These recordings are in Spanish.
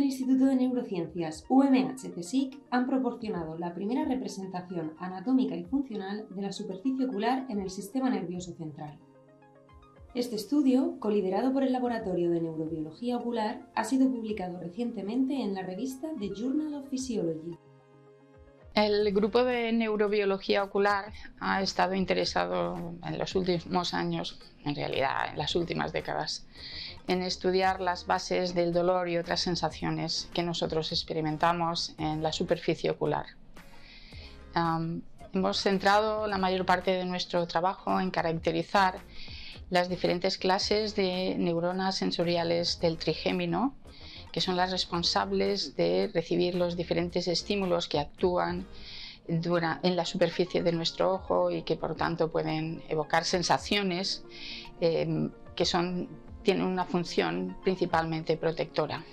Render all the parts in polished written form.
Instituto de Neurociencias UMH-CSIC han proporcionado la primera representación anatómica y funcional de la superficie ocular en el sistema nervioso central. Este estudio, coliderado por el Laboratorio de Neurobiología Ocular, ha sido publicado recientemente en la revista The Journal of Physiology. El grupo de neurobiología ocular ha estado interesado en los últimos años, en realidad en las últimas décadas, en estudiar las bases del dolor y otras sensaciones que nosotros experimentamos en la superficie ocular. Hemos centrado la mayor parte de nuestro trabajo en caracterizar las diferentes clases de neuronas sensoriales del trigémino, que son las responsables de recibir los diferentes estímulos que actúan en la superficie de nuestro ojo y que por tanto pueden evocar sensaciones que tienen una función principalmente protectora.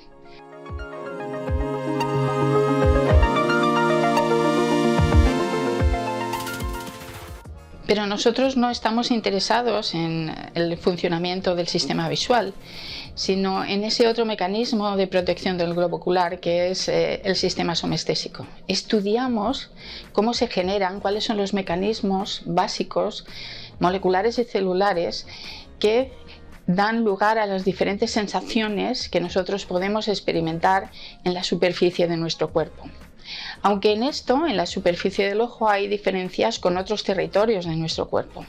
Pero nosotros no estamos interesados en el funcionamiento del sistema visual, sino en ese otro mecanismo de protección del globo ocular que es el sistema somestésico. Estudiamos cómo se generan, cuáles son los mecanismos básicos, moleculares y celulares que dan lugar a las diferentes sensaciones que nosotros podemos experimentar en la superficie de nuestro cuerpo. Aunque en esto, en la superficie del ojo, hay diferencias con otros territorios de nuestro cuerpo.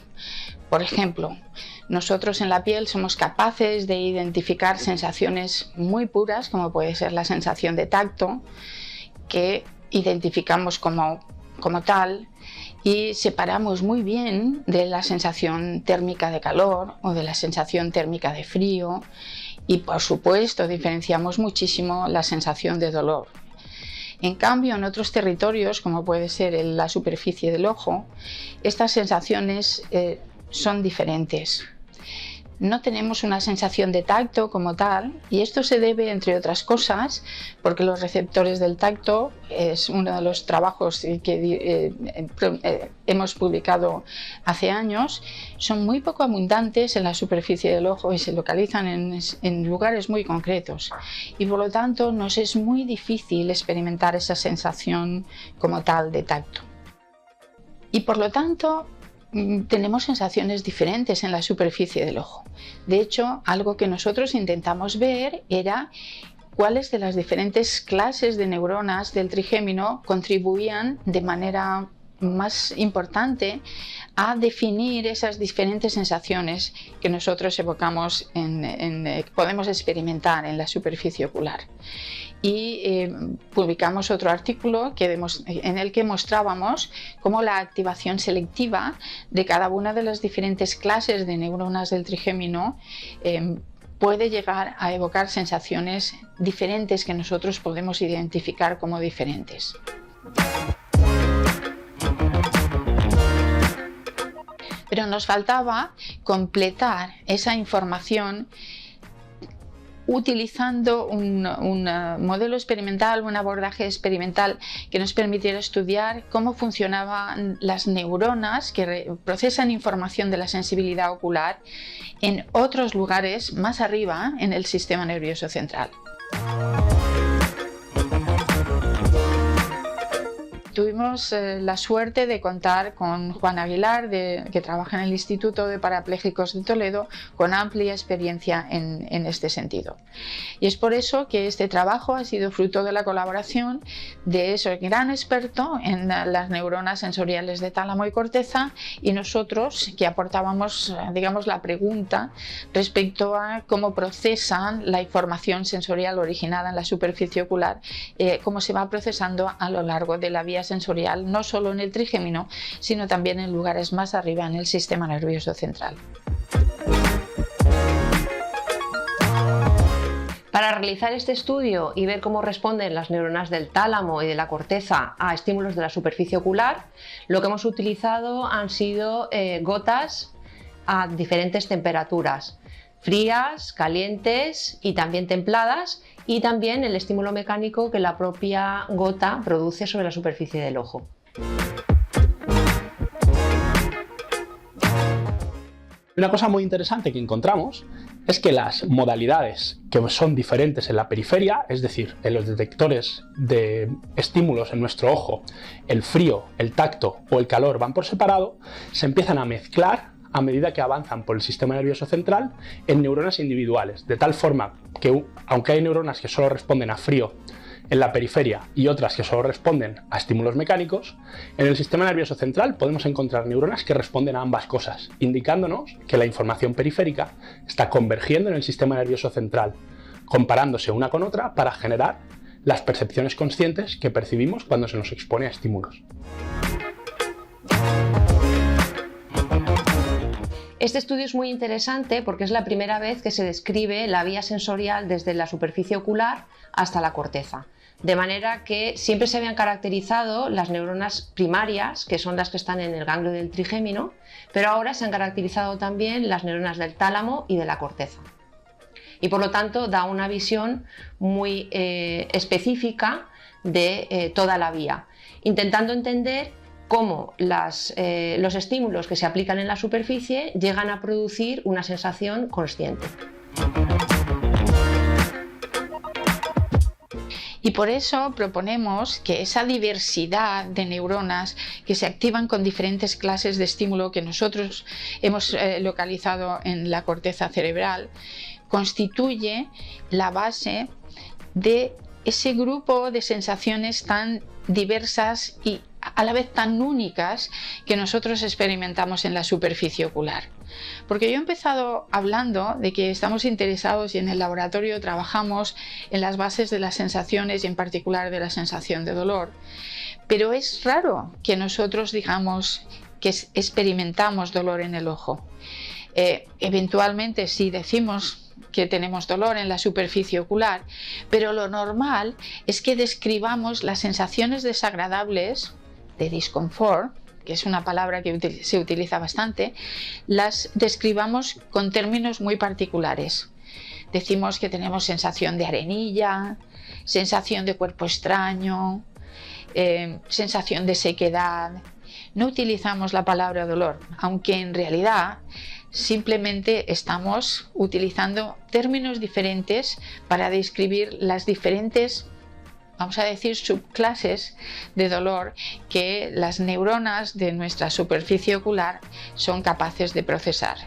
Por ejemplo, nosotros en la piel somos capaces de identificar sensaciones muy puras, como puede ser la sensación de tacto, que identificamos como tal, y separamos muy bien de la sensación térmica de calor o de la sensación térmica de frío, y por supuesto diferenciamos muchísimo la sensación de dolor. En cambio, en otros territorios, como puede ser en la superficie del ojo, estas sensaciones son diferentes. No tenemos una sensación de tacto como tal, y esto se debe, entre otras cosas, porque los receptores del tacto es uno de los trabajos que hemos publicado hace años, son muy poco abundantes en la superficie del ojo y se localizan en lugares muy concretos, y por lo tanto nos es muy difícil experimentar esa sensación como tal de tacto. Y por lo tanto tenemos sensaciones diferentes en la superficie del ojo. De hecho, algo que nosotros intentamos ver era cuáles de las diferentes clases de neuronas del trigémino contribuían de manera más importante a definir esas diferentes sensaciones que nosotros evocamos, podemos experimentar en la superficie ocular. Y publicamos otro artículo en el que mostrábamos cómo la activación selectiva de cada una de las diferentes clases de neuronas del trigémino puede llegar a evocar sensaciones diferentes que nosotros podemos identificar como diferentes. Pero nos faltaba completar esa información utilizando un modelo experimental, un abordaje experimental que nos permitiera estudiar cómo funcionaban las neuronas que procesan información de la sensibilidad ocular en otros lugares más arriba en el sistema nervioso central. Tuvimos la suerte de contar con Juan Aguilar, que trabaja en el Instituto de Parapléjicos de Toledo, con amplia experiencia en este sentido. Y es por eso que este trabajo ha sido fruto de la colaboración de ese gran experto en las neuronas sensoriales de tálamo y corteza y nosotros, que aportábamos, digamos, la pregunta respecto a cómo procesan la información sensorial originada en la superficie ocular, cómo se va procesando a lo largo de la vía sensorial, no solo en el trigémino, sino también en lugares más arriba en el sistema nervioso central. Para realizar este estudio y ver cómo responden las neuronas del tálamo y de la corteza a estímulos de la superficie ocular, lo que hemos utilizado han sido gotas a diferentes temperaturas, frías, calientes y también templadas, y también el estímulo mecánico que la propia gota produce sobre la superficie del ojo. Una cosa muy interesante que encontramos es que las modalidades que son diferentes en la periferia, es decir, en los detectores de estímulos en nuestro ojo, el frío, el tacto o el calor van por separado, se empiezan a mezclar a medida que avanzan por el sistema nervioso central en neuronas individuales, de tal forma que, aunque hay neuronas que solo responden a frío en la periferia y otras que solo responden a estímulos mecánicos, en el sistema nervioso central podemos encontrar neuronas que responden a ambas cosas, indicándonos que la información periférica está convergiendo en el sistema nervioso central, comparándose una con otra para generar las percepciones conscientes que percibimos cuando se nos expone a estímulos. Este estudio es muy interesante porque es la primera vez que se describe la vía sensorial desde la superficie ocular hasta la corteza. De manera que siempre se habían caracterizado las neuronas primarias, que son las que están en el ganglio del trigémino, pero ahora se han caracterizado también las neuronas del tálamo y de la corteza. Y por lo tanto da una visión muy específica de toda la vía, intentando entender cómo los estímulos que se aplican en la superficie llegan a producir una sensación consciente. Y por eso proponemos que esa diversidad de neuronas que se activan con diferentes clases de estímulo que nosotros hemos localizado en la corteza cerebral constituye la base de ese grupo de sensaciones tan diversas y a la vez tan únicas que nosotros experimentamos en la superficie ocular. Porque yo he empezado hablando de que estamos interesados y en el laboratorio trabajamos en las bases de las sensaciones y en particular de la sensación de dolor. Pero es raro que nosotros digamos que experimentamos dolor en el ojo. Eventualmente sí decimos que tenemos dolor en la superficie ocular, pero lo normal es que describamos las sensaciones desagradables de disconfort, que es una palabra que se utiliza bastante, las describamos con términos muy particulares. Decimos que tenemos sensación de arenilla, sensación de cuerpo extraño, sensación de sequedad. No utilizamos la palabra dolor, aunque en realidad simplemente estamos utilizando términos diferentes para describir las diferentes, vamos a decir, subclases de dolor que las neuronas de nuestra superficie ocular son capaces de procesar.